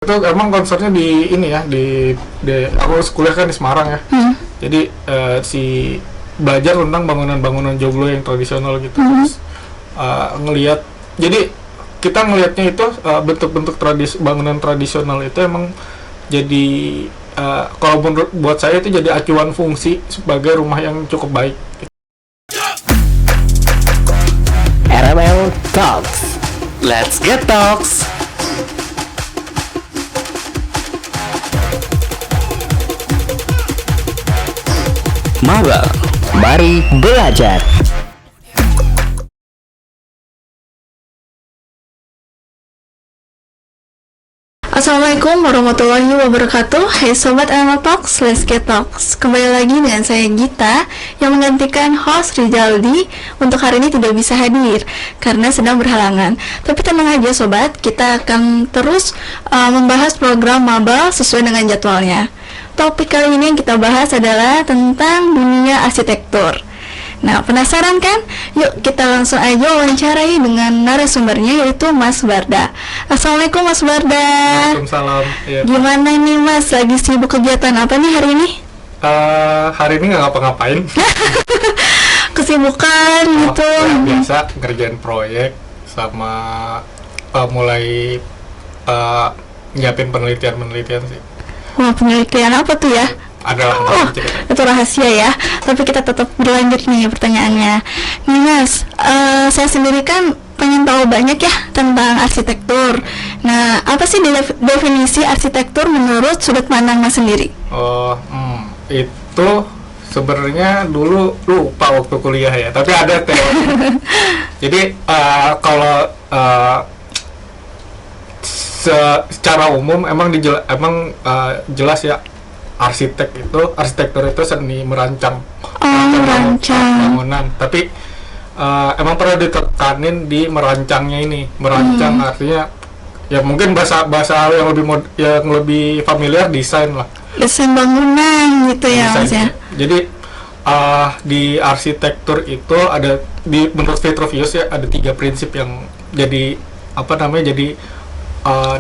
Itu emang konsernya di ini ya, di aku kuliah kan di Semarang ya. Jadi si belajar tentang bangunan-bangunan joglo yang tradisional gitu. Terus ngelihat, jadi kita ngelihatnya itu bentuk-bentuk bangunan tradisional itu emang jadi kalau menurut buat saya itu jadi acuan fungsi sebagai rumah yang cukup baik. RML Talks. Let's get talks. Maba, mari belajar. Assalamualaikum warahmatullahi wabarakatuh. Hai Sobat Animal Talks, Let's Get Talks. Kembali lagi dengan saya Gita yang menggantikan host Rizaldi. Untuk hari ini tidak bisa hadir karena sedang berhalangan. Tapi tenang aja Sobat, kita akan terus membahas program Maba sesuai dengan jadwalnya. Topik kali ini yang kita bahas adalah tentang dunia arsitektur. Nah, penasaran kan? Yuk kita langsung aja wawancarai dengan narasumbernya, yaitu Mas Barda. Assalamualaikum Mas Barda. Waalaikumsalam. Ya. Gimana nih Mas? Lagi sibuk kegiatan apa nih hari ini? Hari ini nggak ngapa-ngapain. Kesibukan gitu. Ya, biasa ngerjain proyek sama mulai nyiapin penelitian sih. Wah, penelitian apa tuh ya? Adalah itu rahasia ya. Tapi kita tetap berlanjut nih pertanyaannya. Nih Mas, saya sendiri kan pengen tahu banyak ya tentang arsitektur. Nah, apa sih definisi arsitektur menurut sudut pandang Mas sendiri? Itu sebenarnya dulu lupa waktu kuliah ya. Tapi ada teori. Jadi kalau secara umum emang jelas ya. Arsitektur itu seni merancang bangunan. Tapi emang perlu ditekanin di merancangnya ini. Merancang artinya ya mungkin bahasa yang lebih familiar, desain lah. Desain bangunan gitu ya Mas ya. Jadi di arsitektur itu ada menurut Vitruvius ya ada 3 prinsip yang jadi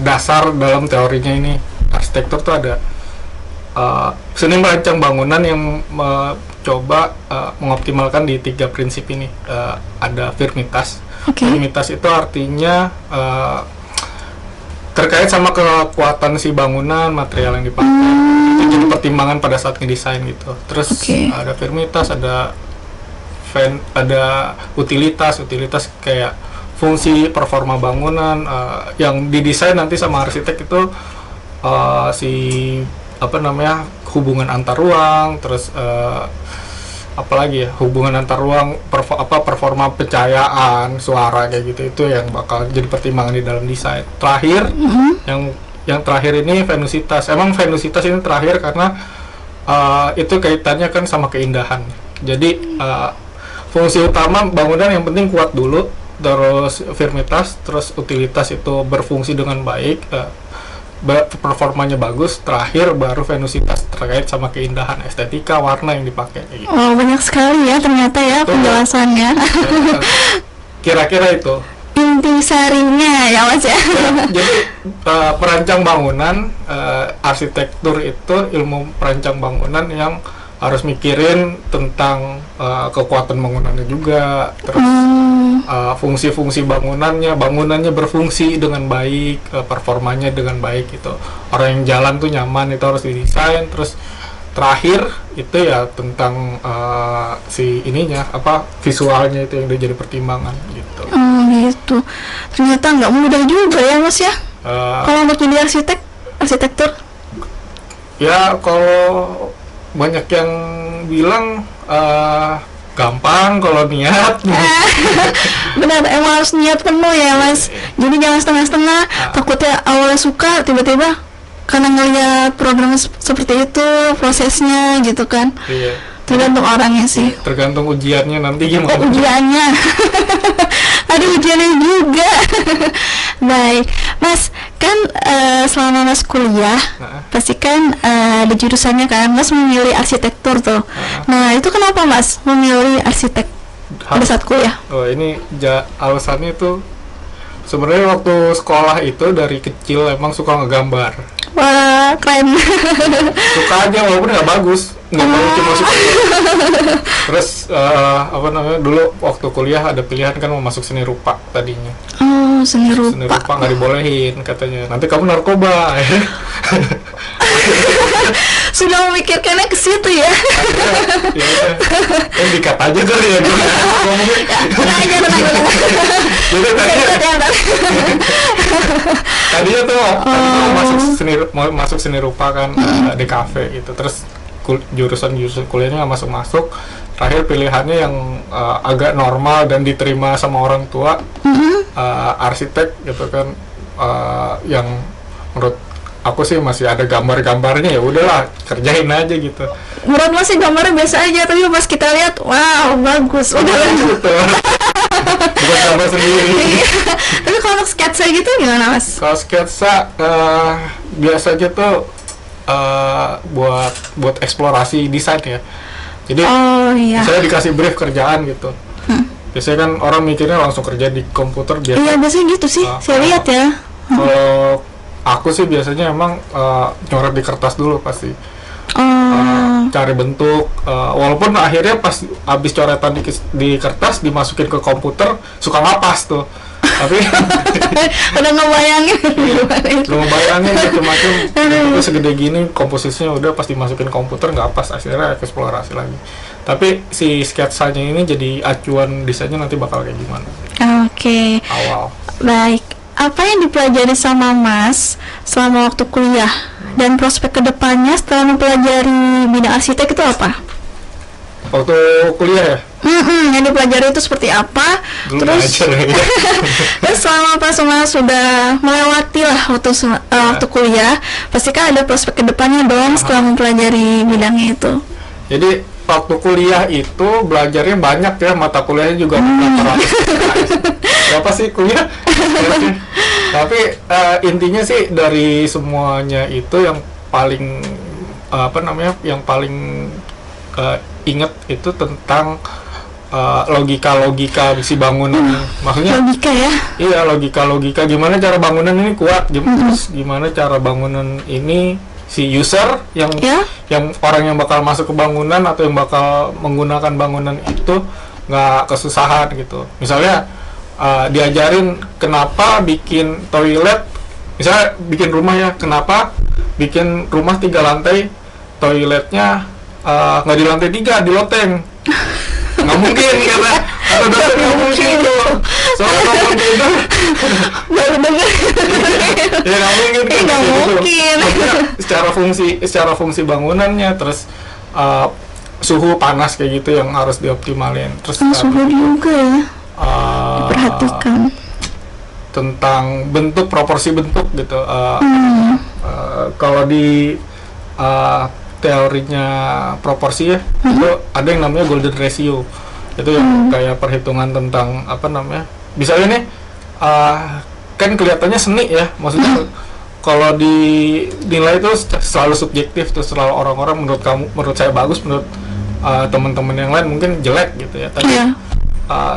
dasar dalam teorinya ini. Arsitektur tuh ada seni merancang bangunan yang coba mengoptimalkan di 3 prinsip ini. Ada firmitas. Firmitas itu artinya terkait sama kekuatan si bangunan, material yang dipakai. Itu jadi pertimbangan pada saat ngedesain gitu. Terus ada firmitas, ada utilitas kayak fungsi performa bangunan yang didesain nanti sama arsitek itu hubungan antar ruang, terus hubungan antar ruang, performa pencahayaan, suara kayak gitu, itu yang bakal jadi pertimbangan di dalam desain. Terakhir yang terakhir ini venusitas. Emang venusitas ini terakhir karena itu kaitannya kan sama keindahan. Jadi fungsi utama bangunan yang penting kuat dulu, terus firmitas, terus utilitas itu berfungsi dengan baik, performanya bagus, terakhir baru venusitas terkait sama keindahan, estetika, warna yang dipakai gitu. Oh, banyak sekali ya ternyata ya penjelasannya. Kira-kira itu inti sarinya ya Mas ya. Jadi perancang bangunan, arsitektur itu ilmu perancang bangunan yang harus mikirin tentang kekuatan bangunannya juga, terus fungsi-fungsi bangunannya berfungsi dengan baik, performanya dengan baik gitu. Orang yang jalan tuh nyaman, itu harus didesain. Terus terakhir itu ya tentang visualnya itu yang udah jadi pertimbangan gitu. Gitu. Ternyata nggak mudah juga ya Mas ya. Kalau untuk jadi arsitektur? Ya kalau banyak yang bilang gampang kalau niat. Benar, emang harus niat penuh ya Mas. Jadi jangan setengah-setengah. Takutnya awalnya suka, tiba-tiba karena ngeliat program seperti itu prosesnya gitu kan. Iya. Tergantung orangnya sih. Tergantung ujiannya nanti gimana. Ujiannya. Ada ujiannya juga. Baik, Mas, kan selama Mas kuliah, pasti kan ada jurusannya kan, Mas memilih arsitektur tuh. Nah, itu kenapa Mas memilih arsitek pada saat kuliah? Oh, ini alasannya tuh Sebenarnya waktu sekolah itu dari kecil emang suka ngegambar. Wah, keren. Suka aja walaupun nggak bagus, nggak tahu cuma suka. Terus apa namanya, dulu waktu kuliah ada pilihan kan mau masuk seni rupa tadinya. Oh, seni Seni rupa. rupa nggak dibolehin katanya, nanti kamu narkoba. Sudah memikirkannya ke situ ya. Ya udah, kan dikat aja kali ya gue ngomongin. Tenang aja, tenang. Jadi tadinya tuh mau masuk seni rupa kan, di kafe gitu. Terus jurusan kuliahnya nggak masuk. Terakhir pilihannya yang agak normal dan diterima sama orang tua, arsitek gitu kan, yang menurut aku sih masih ada gambar-gambarnya, ya udahlah kerjain aja gitu. Menurut masih gambarnya biasa aja, tapi pas kita lihat, wow, bagus. Udah Gitu. Bukan gambar sendiri. Tapi kalau untuk sketsa gitu gimana, Mas? Kalau sketsa biasanya tuh buat eksplorasi desain ya. Jadi Oh iya. saya dikasih brief kerjaan gitu. Biasanya kan orang mikirnya langsung kerja di komputer biasa. Iya, biasanya gitu sih. Saya lihat ya. Kalau aku sih biasanya emang nyoret di kertas dulu pasti. Cari bentuk, walaupun akhirnya pas habis coretan di kertas dimasukin ke komputer suka ngapas tuh. Tapi Udah ngebayangin. belum bayangin macam-macam itu segede gini, komposisinya udah pas dimasukin komputer nggak pas, akhirnya eksplorasi lagi. Tapi si sketsanya ini jadi acuan desainnya nanti bakal kayak gimana Oke. awal. Baik. Apa yang dipelajari sama Mas selama waktu kuliah dan prospek kedepannya setelah mempelajari bidang arsitek itu apa? Waktu kuliah ya Yang dipelajari itu seperti apa? dulu Terus belajar ya. terus selama pas Mas sudah melewati lah waktu kuliah, pasti kan ada prospek kedepannya dong setelah mempelajari bidangnya itu. Jadi waktu kuliah itu belajarnya banyak ya, mata kuliahnya juga berapa ratus. Berapa sih kuliah? Tapi intinya sih dari semuanya itu yang paling yang paling inget itu tentang logika si bangunan. Maksudnya Logika ya. iya, logika gimana cara bangunan ini kuat, terus gimana cara bangunan ini si user yang Ya. yang orang yang bakal masuk ke bangunan atau yang bakal menggunakan bangunan itu nggak kesusahan gitu. Misalnya diajarin kenapa bikin toilet, misalnya bikin rumah ya, kenapa bikin rumah 3 lantai, toiletnya nggak di lantai 3, di loteng. Nggak mungkin karena atau dosen nggak mungkin itu. Soalnya kalau itu Baru dengar. ya nggak mungkin kan, Nggak gitu. mungkin. Maksudnya secara fungsi bangunannya, terus suhu panas kayak gitu yang harus dioptimalin. Terus Suhu juga ya. uh, Perhatikan. tentang bentuk, proporsi bentuk gitu. Kalau di teorinya proporsi ya, itu ada yang namanya golden ratio. Itu yang kayak perhitungan tentang misalnya nih kan kelihatannya seni ya, maksudnya kalau dinilai itu selalu subjektif, tuh selalu orang-orang menurut saya bagus, menurut teman-teman yang lain mungkin jelek gitu ya. Tapi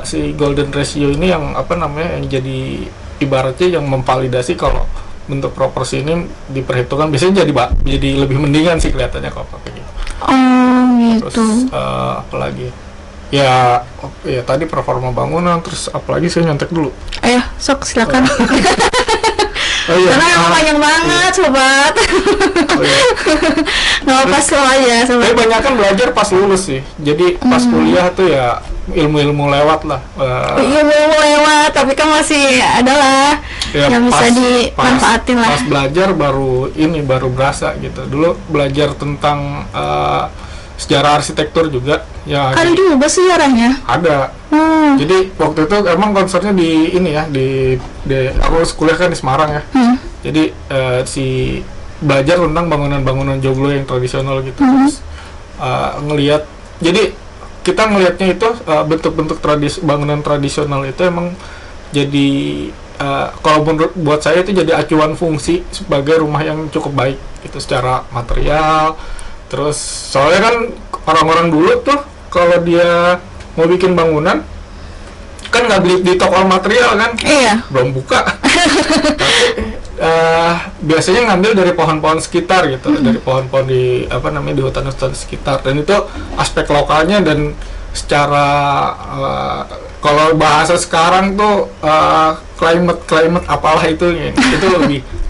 si golden ratio ini yang yang jadi ibaratnya yang memvalidasi kalau bentuk proporsi ini diperhitungkan, biasanya jadi lebih mendingan sih kelihatannya kalau pakai gitu. Oh Terus gitu. apalagi ya tadi performa bangunan, terus apalagi saya nyontek dulu. Ayo, sok silakan. Oh iya, Karena emang panjang banget, sobat. oh iya. Nggak apa slow aja, sobat. Tapi banyak kan belajar pas lulus sih, jadi pas kuliah tuh ya ilmu-ilmu lewat lah. Iya, mau lewat, tapi kan masih ada lah Ya, yang bisa dimanfaatin lah. Pas belajar baru berasa gitu. Dulu belajar tentang sejarah arsitektur juga ya. Ada juga sejarahnya. Ada. Jadi waktu itu emang konsernya di ini ya, di aku kuliah kan di Semarang ya. Jadi belajar tentang bangunan-bangunan joglo yang tradisional gitu. Terus ngelihat, jadi kita ngelihatnya itu bentuk-bentuk bangunan tradisional itu emang jadi kalau buat saya itu jadi acuan fungsi sebagai rumah yang cukup baik itu secara material. Terus soalnya kan orang-orang dulu tuh kalau dia mau bikin bangunan kan nggak beli di toko material kan, Iya. belum buka. Tapi biasanya ngambil dari pohon-pohon sekitar gitu, dari pohon-pohon di di hutan-hutan sekitar, dan itu aspek lokalnya. Dan secara kalau bahasa sekarang tuh climate apalah itu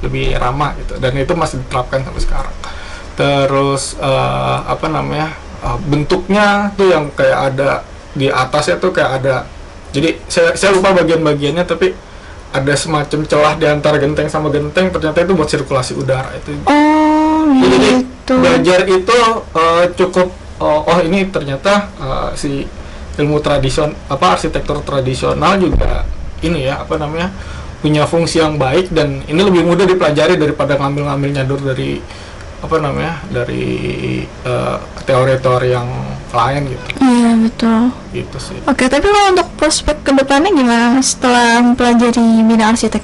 lebih ramah gitu, dan itu masih diterapkan sampai sekarang. Terus bentuknya tuh yang kayak ada di atasnya tuh kayak ada, jadi saya lupa bagian-bagiannya, tapi ada semacam celah di antara genteng sama genteng, ternyata itu buat sirkulasi udara itu. Oh, Jadi gitu. belajar itu cukup ini ternyata si ilmu arsitektur tradisional juga ini ya punya fungsi yang baik, dan ini lebih mudah dipelajari daripada ngambil nyadur dari dari teori-teori yang lain gitu. Iya, betul. Gitu sih. Oke, tapi kalau untuk prospek kedepannya gimana setelah mempelajari bidang arsitek?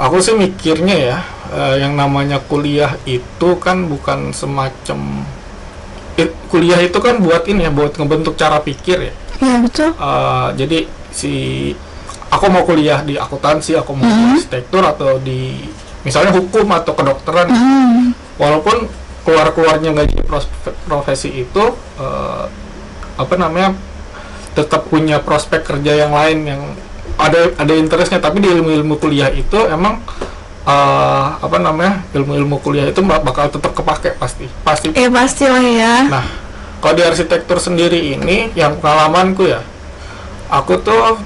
Aku sih mikirnya ya, yang namanya kuliah itu kan bukan semacam kuliah itu kan buat ini ya, buat ngebentuk cara pikir ya. Iya, betul. Jadi aku mau kuliah di akuntansi, aku mau kuliah arsitektur, atau di misalnya hukum atau kedokteran. Walaupun keluarnya nggak jadi profesi itu, tetap punya prospek kerja yang lain yang ada interestnya. Tapi di ilmu kuliah itu emang ilmu kuliah itu bakal tetap kepake pasti. Pastilah ya. Nah, kalau di arsitektur sendiri ini yang pengalamanku ya, aku tuh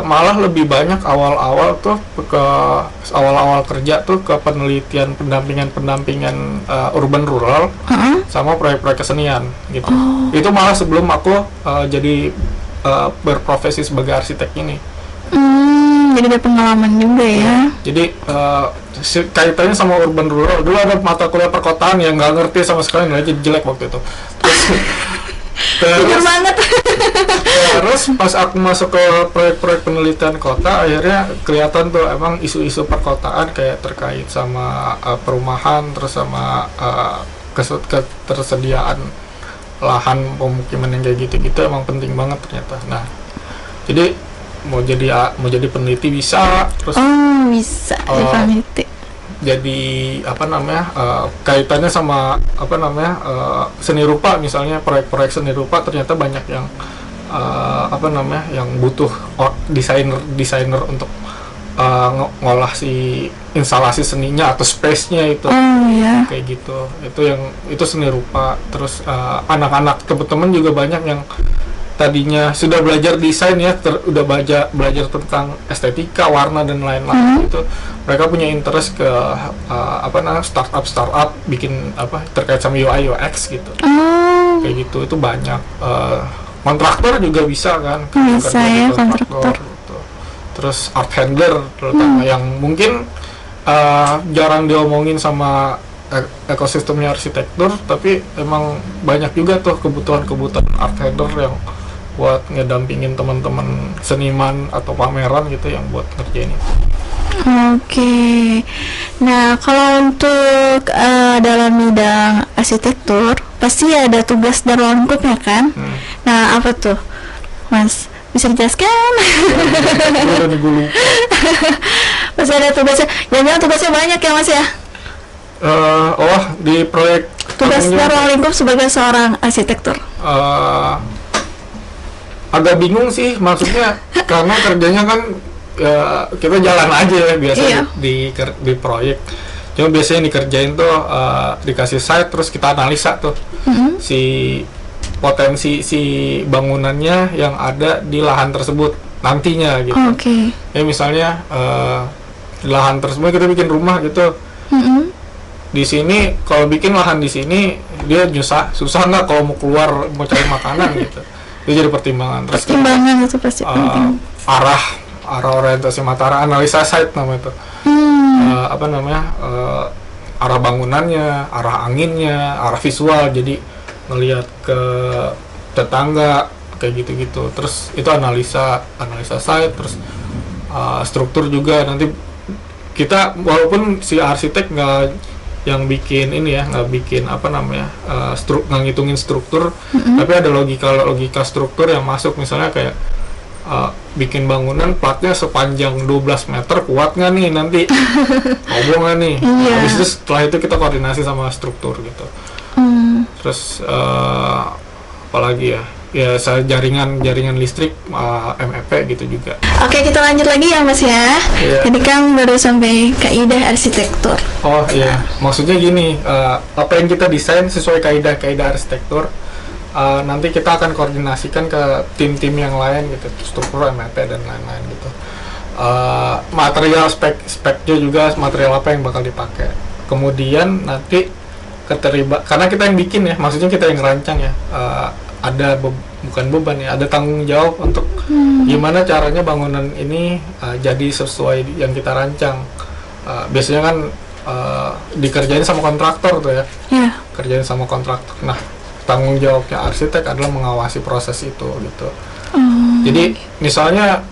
malah lebih banyak awal-awal kerja tuh ke pendampingan urban rural sama proyek-proyek kesenian gitu. Itu malah sebelum aku jadi berprofesi sebagai arsitek ini. Jadi ada pengalaman juga ya. Jadi kaitannya sama urban rural. Dulu ada mata kuliah perkotaan yang nggak ngerti sama sekali, nilainya jelek waktu itu. Jujur banget. Terus pas aku masuk ke proyek-proyek penelitian kota, akhirnya kelihatan tuh emang isu-isu perkotaan kayak terkait sama perumahan, terus sama ketersediaan lahan pemukiman yang kayak gitu-gitu emang penting banget ternyata. Nah, jadi mau jadi peneliti bisa, terus bisa jadi peneliti. Jadi kaitannya sama seni rupa, misalnya proyek-proyek seni rupa ternyata banyak yang yang butuh desainer untuk ngolah si instalasi seninya atau space-nya itu. Kayak gitu. Itu seni rupa. Terus anak-anak teman-teman juga banyak yang tadinya sudah belajar desain ya, udah belajar tentang estetika, warna dan lain-lain itu. Mereka punya interest ke startup bikin terkait sama UI UX gitu. Kayak gitu, itu banyak. Kontraktor juga bisa kan? Bisa ya, kontraktor. Gitu. Terus art handler terutama yang mungkin jarang diomongin sama ekosistemnya arsitektur, tapi emang banyak juga tuh kebutuhan art handler yang buat ngedampingin teman-teman seniman atau pameran gitu yang buat ngerjain itu. Oke. Nah, kalau untuk dalam bidang arsitektur pasti ada tugas dan lingkupnya kan? Nah, apa tuh, Mas? Bisa dijelaskan? Pasti ada tugasnya. Jangan tugasnya banyak ya, Mas ya? Di proyek tugas dan lingkup sebagai seorang arsitektur. Agak bingung sih, maksudnya karena kerjanya kan kita jalan aja ya biasanya di proyek. Cuma biasanya yang dikerjain tuh dikasih site, terus kita analisa tuh si potensi si bangunannya yang ada di lahan tersebut nantinya gitu. Ya misalnya di lahan tersebut kita bikin rumah gitu. Di sini kalau bikin lahan di sini dia susah nggak kalau mau keluar mau cari makanan gitu. Itu jadi pertimbangan. Terus pertimbangan itu pasti penting. Arah orientasi matahari, analisa site namanya itu. Arah bangunannya, arah anginnya, arah visual, jadi ngelihat ke tetangga kayak gitu-gitu. Terus itu analisa site, terus struktur juga. Nanti kita walaupun si arsitek nggak yang bikin ini ya, nggak bikin nggak ngitungin struktur, tapi ada logika struktur yang masuk, misalnya kayak bikin bangunan platnya sepanjang 12 meter, kuat nggak nih nanti? Roboh nggak nih? Iya. Habis itu setelah itu kita koordinasi sama struktur gitu. Terus apalagi ya? Ya saya jaringan listrik MEP gitu juga. Oke, kita lanjut lagi ya Mas ya. Iya. Tadi kan baru sampai kaidah arsitektur. Oh iya, maksudnya gini, apa yang kita desain sesuai kaidah-kaidah arsitektur, nanti kita akan koordinasikan ke tim-tim yang lain gitu, struktur MEP dan lain-lain gitu. Material speknya juga, material apa yang bakal dipakai. Kemudian nanti karena kita yang bikin ya, maksudnya kita yang ngerancang ya. Ada bukan beban ya, ada tanggung jawab untuk gimana caranya bangunan ini jadi sesuai yang kita rancang. Biasanya kan dikerjain sama kontraktor tuh ya, kerjain sama kontraktor. Nah, tanggung jawabnya arsitek adalah mengawasi proses itu gitu. Jadi misalnya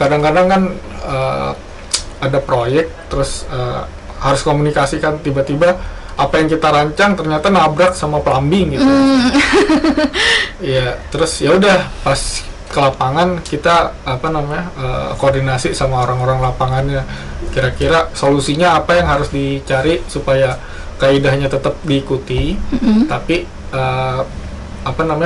kadang-kadang kan ada proyek terus harus komunikasikan, tiba-tiba apa yang kita rancang ternyata nabrak sama plumbing gitu. Ya, terus ya udah pas ke lapangan kita koordinasi sama orang-orang lapangannya. Kira-kira solusinya apa yang harus dicari supaya kaidahnya tetap diikuti, tapi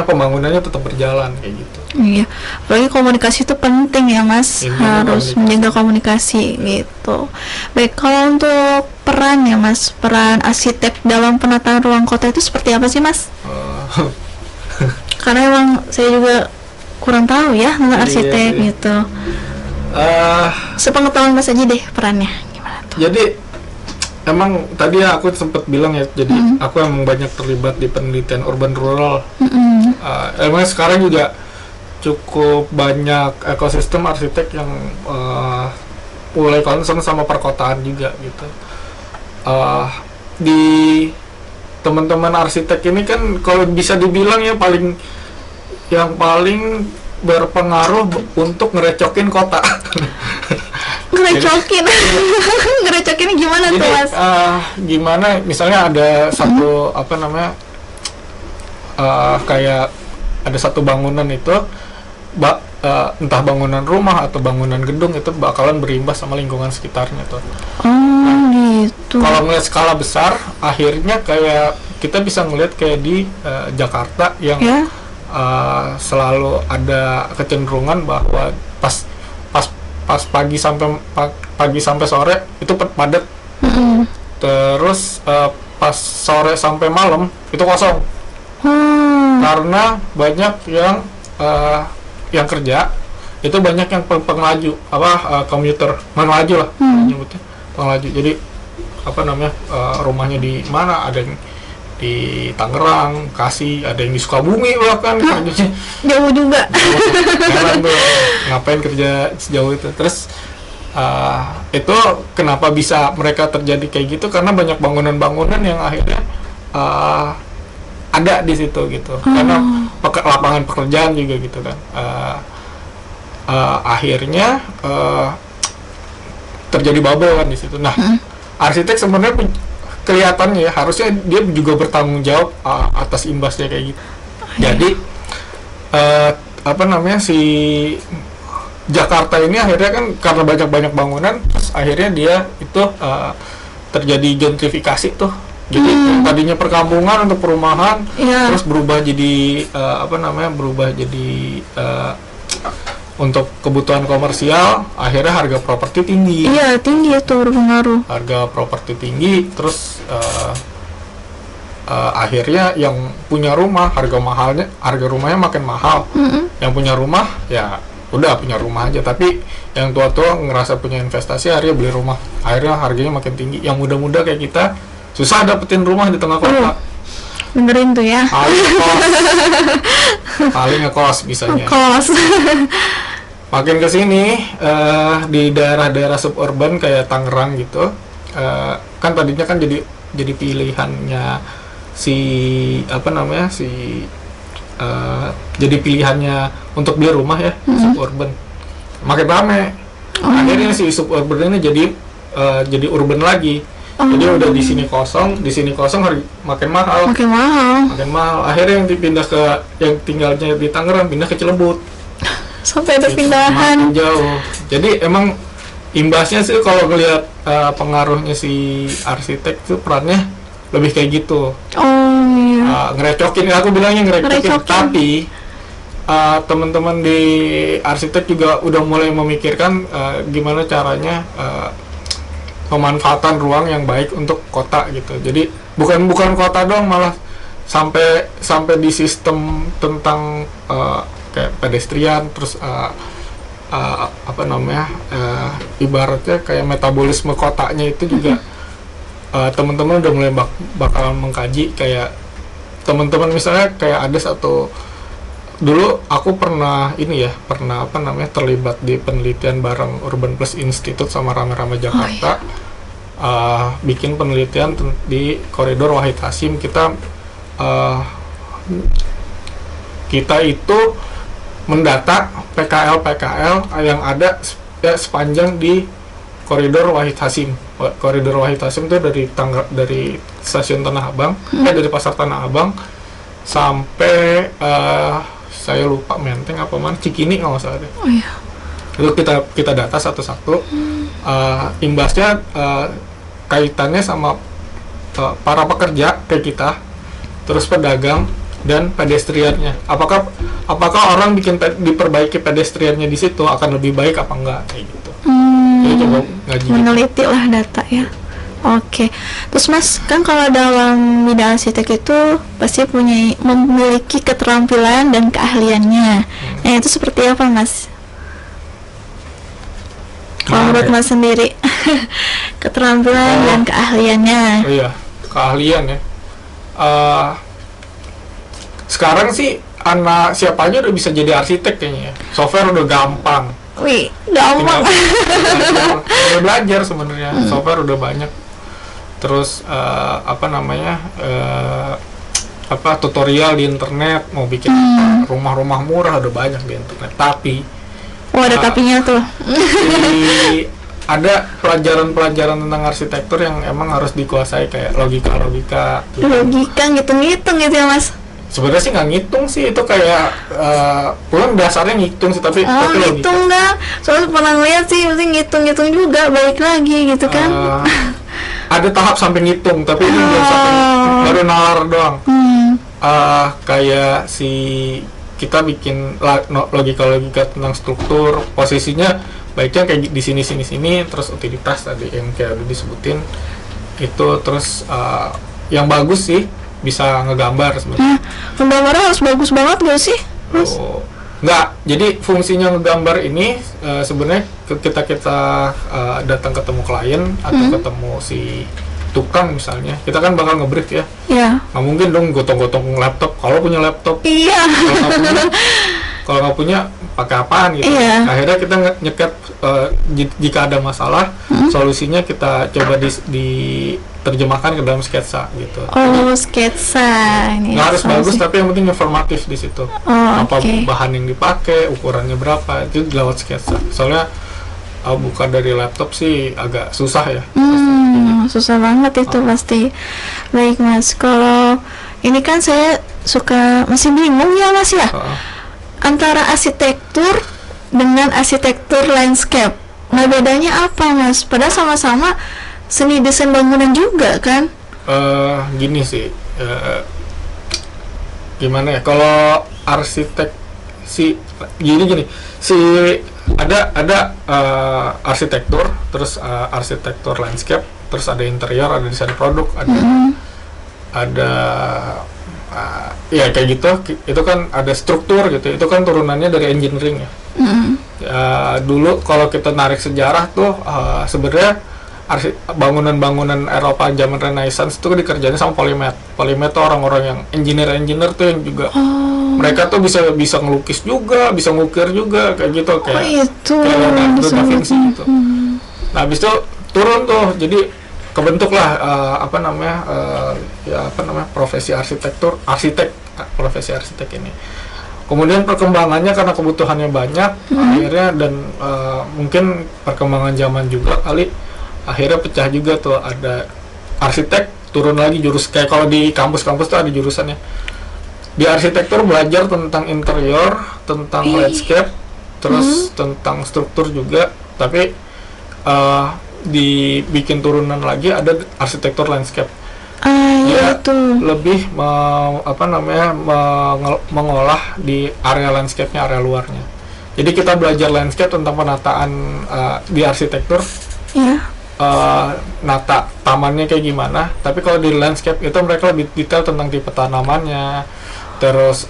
pembangunannya tetap berjalan kayak gitu. Iya, apalagi komunikasi itu penting ya Mas, Ini harus menjaga komunikasi gitu. Baik, kalau untuk peran ya Mas, peran arsitek dalam penataan ruang kota itu seperti apa sih Mas? Karena emang saya juga kurang tahu ya tentang arsitek iya. gitu. Sepengetahuan Mas aja deh perannya gimana tuh? Jadi emang tadi ya aku sempat bilang ya, jadi aku emang banyak terlibat di penelitian urban rural. Emang sekarang juga cukup banyak ekosistem arsitek yang mulai concern sama perkotaan juga gitu. Di teman-teman arsitek ini kan kalau bisa dibilang ya yang paling berpengaruh untuk ngerecokin kota. Ngerecokin. Ngerecokin gimana Jadi, tuh Mas? gimana misalnya ada satu kayak ada satu bangunan itu entah bangunan rumah atau bangunan gedung itu bakalan berimbas sama lingkungan sekitarnya tuh. Oh gitu. Kalau ngeliat skala besar, akhirnya kayak kita bisa ngeliat kayak di Jakarta yang selalu ada kecenderungan bahwa pas pagi sampai sore itu padat. Terus pas sore sampai malam itu kosong. Karena banyak yang kerja itu banyak yang pengelaju komuter mengelaju lah nyebutnya pengelaju. Jadi rumahnya di mana, ada yang di Tangerang, Bekasi, ada yang di Sukabumi bahkan kerjanya Jauh juga. heran tuh ngapain kerja sejauh itu. Terus itu kenapa bisa mereka terjadi kayak gitu, karena banyak bangunan-bangunan yang akhirnya ada di situ gitu. Karena lapangan pekerjaan juga gitu kan. Akhirnya terjadi bubble kan di situ. Nah, arsitek sebenarnya kelihatannya ya harusnya dia juga bertanggung jawab atas imbasnya kayak gitu. Jadi si Jakarta ini akhirnya kan karena banyak bangunan, terus akhirnya dia itu terjadi gentrifikasi tuh. Jadi yang tadinya perkampungan untuk perumahan, terus berubah jadi untuk kebutuhan komersial, akhirnya harga properti tinggi. Iya, tinggi itu berpengaruh. Harga properti tinggi, terus akhirnya yang punya rumah harga rumahnya makin mahal. Yang punya rumah ya udah punya rumah aja, tapi yang tua-tua ngerasa punya investasi akhirnya beli rumah, akhirnya harganya makin tinggi. Yang muda-muda kayak kita susah dapetin rumah di tengah kota. Dengerin tuh ya. Paling ngekos bisanya. Kos. Makin kesini di daerah-daerah suburban kayak Tangerang gitu, kan tadinya kan jadi pilihannya jadi pilihannya untuk beli rumah ya, suburban. Makin rame. Akhirnya si suburban ini jadi urban lagi. Jadi udah di sini kosong makin mahal. Makin mahal. Akhirnya yang tinggalnya di Tangerang pindah ke Cilebut. sampai ada Gitu, pindahan. makin jauh. Jadi emang imbasnya sih kalau ngelihat pengaruhnya si arsitek tuh perannya lebih kayak gitu. Oh iya. Ngerecokin, aku bilangnya ngerecokin. Ngerecokin. Tapi teman-teman di arsitek juga udah mulai memikirkan gimana caranya pemanfaatan ruang yang baik untuk kota gitu. Jadi bukan kota doang, malah sampai di sistem tentang kayak pedestrian, terus apa namanya, ibaratnya kayak metabolisme kotanya itu juga teman-teman udah mulai bakal mengkaji. Kayak teman-teman misalnya kayak ada satu, dulu aku pernah apa namanya, terlibat di penelitian bareng Urban Plus Institute sama Rame-Rame Jakarta. Bikin penelitian di koridor Wahid Hasim. Kita itu mendata PKL yang ada sepanjang di koridor Wahid Hasim. Koridor Wahid Hasim itu dari stasiun Tanah Abang, dari pasar Tanah Abang sampai saya lupa Menteng apa mana, Cikini kalau nggak salah deh. Oh iya. Itu kita data satu-satu. Imbasnya kaitannya sama para pekerja kayak kita, terus pedagang dan pedestriannya. Apakah orang diperbaiki pedestriannya di situ akan lebih baik apa enggak, kayak gitu. Jadi coba ngaji. Meneliti lah data ya. Oke. Terus Mas, kan kalau dalam bidang arsitek itu pasti memiliki keterampilan dan keahliannya. Nah, itu seperti apa Mas? Kalau menurut Mas sendiri, keterampilan dan keahliannya. Oh iya, keahlian ya. Sekarang sih anak siapa aja udah bisa jadi arsitek kayaknya ya. Software udah gampang. Wih, gampang. Udah belajar sebenarnya. Software udah banyak. Terus apa namanya, tutorial di internet, mau bikin rumah-rumah murah udah banyak di internet. Tapi Ada tapinya tuh. ada pelajaran-pelajaran tentang arsitektur yang emang harus dikuasai, kayak logika gitu. Logika ngitung-ngitung gitu ya Mas. Sebenarnya sih nggak ngitung sih, itu kayak pulang dasarnya ngitung sih, tapi logika. Ngitung dah. Soalnya pernah ngeliat sih, mesti ngitung-ngitung juga, balik lagi gitu kan. Ada tahap sampai ngitung, tapi ini belum sampai, baru nalar doang. Kayak kita bikin logika tentang struktur, posisinya baiknya kayak di sini, terus utilitas tadi yang kayak udah disebutin itu, terus yang bagus sih bisa ngegambar sebenarnya. Gambarnya harus bagus banget gak sih? Enggak, jadi fungsinya ngegambar ini sebenarnya kita datang ketemu klien atau ketemu si tukang misalnya, kita kan bakal ngebrief ya. Iya. Nggak mungkin dong gotong-gotong laptop. Kalau punya laptop, Iya. kalau nggak punya pakai apaan gitu. Iya. Akhirnya kita nyekat jika ada masalah, solusinya kita coba diterjemahkan ke dalam sketsa gitu. Oh, sketsa ini. Nggak harus bagus, tapi yang penting informatif di situ. Apa Oke. bahan yang dipakai, ukurannya berapa, itu lewat sketsa. Soalnya buka dari laptop sih agak susah ya. Susah banget itu pasti. Baik Mas, kalau ini kan saya masih bingung ya Mas ya, antara arsitektur dengan arsitektur landscape. Nah, bedanya apa Mas? Padahal sama-sama seni desain bangunan juga kan? Gini sih, gimana ya, kalau arsitek gini ada arsitektur, terus arsitektur landscape, terus ada interior, ada desain produk, ada ya kayak gitu. Itu kan ada struktur gitu, itu kan turunannya dari engineering ya. Dulu kalau kita narik sejarah tuh sebenarnya bangunan-bangunan Eropa zaman Renaissance itu dikerjain sama Polymath. Polymath tuh orang-orang yang engineer tuh yang juga mereka tuh bisa ngelukis juga, bisa ngukir juga, kayak gitu, kayak Leonardo da Vinci gitu. Nah, habis itu turun tuh, jadi kebentuklah profesi arsitek ini. Kemudian perkembangannya karena kebutuhannya banyak, akhirnya dan mungkin perkembangan zaman juga kali, akhirnya pecah juga tuh, ada arsitek turun lagi kayak kalau di kampus-kampus tuh ada jurusannya. Di arsitektur belajar tentang interior, tentang landscape, terus tentang struktur juga, tapi dibikin turunan lagi ada arsitektur landscape. Iya Dia itu. lebih mengolah di area landscape-nya, area luarnya. Jadi kita belajar landscape tentang penataan di arsitektur, Ya. nata tamannya kayak gimana. Tapi kalau di landscape itu mereka lebih detail tentang tipe tanamannya, terus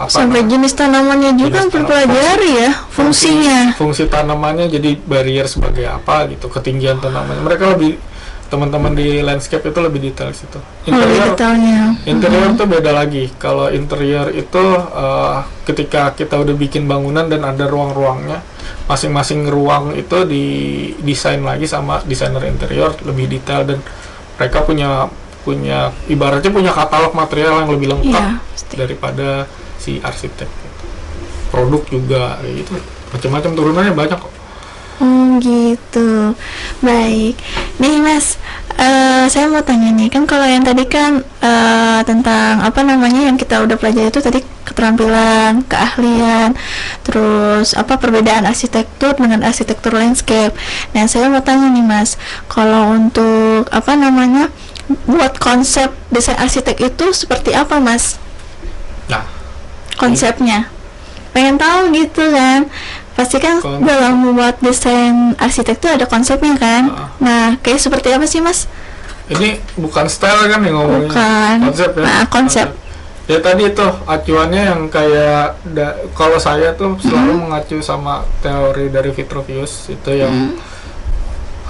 Sampai jenis tanamannya juga jenis dipelajari ya, fungsinya. fungsi tanamannya, jadi barrier sebagai apa gitu, ketinggian tanamannya. Mereka lebih, teman-teman di landscape itu lebih detail situ. Detailnya. Interior tuh beda lagi. Kalau interior itu ketika kita udah bikin bangunan dan ada ruang-ruangnya, masing-masing ruang itu didesain lagi sama desainer interior lebih detail, dan mereka punya ibaratnya punya katalog material yang lebih lengkap Iya, pasti. daripada si arsitek. Produk juga kayak gitu, macam-macam turunannya banyak kok. Gitu. Baik. Nih Mas, saya mau tanya nih, kan kalau yang tadi kan tentang apa namanya yang kita udah pelajari itu tadi keterampilan, keahlian, terus apa perbedaan arsitektur dengan arsitektur landscape. Nah, saya mau tanya nih Mas, kalau untuk apa namanya buat konsep desain arsitek itu seperti apa Mas? Nah, Konsepnya pengen tahu gitu kan, pasti kan dalam membuat desain arsitek itu ada konsepnya kan. Nah, kayak seperti apa sih Mas? ini bukan style kan yang ngomongnya, Bukan. konsep ya. Nah, konsep. Ya tadi itu acuannya yang kayak kalau saya tuh selalu mengacu sama teori dari Vitruvius itu yang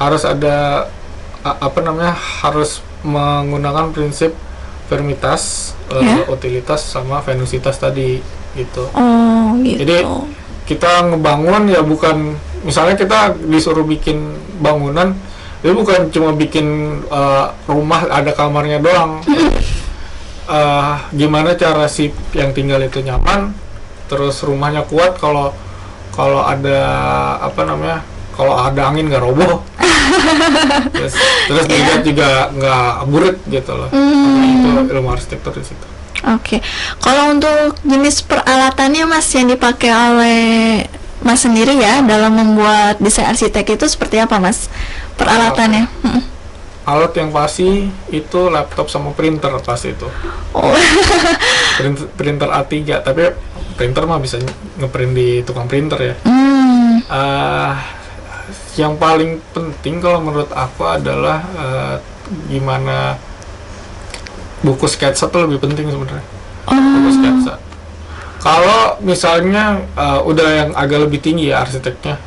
harus ada harus menggunakan prinsip firmitas, utilitas sama venusitas tadi gitu. Oh, gitu. Jadi kita ngebangun ya bukan, misalnya kita disuruh bikin bangunan, itu bukan cuma bikin rumah ada kamarnya doang. Gimana cara si yang tinggal itu nyaman, terus rumahnya kuat kalau ada kalau ada angin nggak roboh. terus dilihat juga nggak burik gitu loh. Itu ilmu arsitektur di situ. Oke. Kalau untuk jenis peralatannya Mas yang dipakai oleh Mas sendiri ya dalam membuat desain arsitek itu seperti apa Mas? Peralatannya? Alat yang pasti itu laptop sama printer pasti itu. Oh. Printer A3, tapi printer mah bisa ngeprint di tukang printer ya. Yang paling penting kalau menurut aku adalah gimana buku sketsa itu lebih penting sebenarnya. Buku sketsa. Kalau misalnya udah yang agak lebih tinggi ya arsiteknya,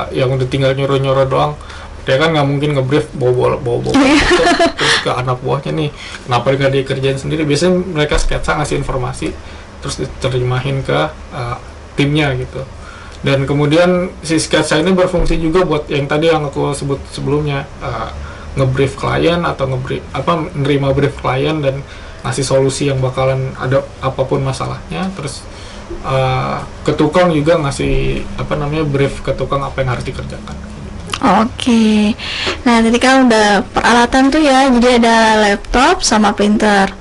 yang udah tinggal nyuruh-nyuruh doang, dia kan nggak mungkin ngebrief bawa terus ke anak buahnya nih, kenapa nggak dikerjain sendiri. Biasanya mereka sketsa ngasih informasi, terus diterjemahin ke timnya gitu. Dan kemudian si sketsa ini berfungsi juga buat yang tadi yang aku sebut sebelumnya, ngebrief klien atau nerima brief klien dan ngasih solusi yang bakalan ada apapun masalahnya. Terus ke tukang juga ngasih brief ke tukang apa yang harus dikerjakan. Oke. Nah, tadi kan udah peralatan tuh ya, jadi ada laptop sama printer.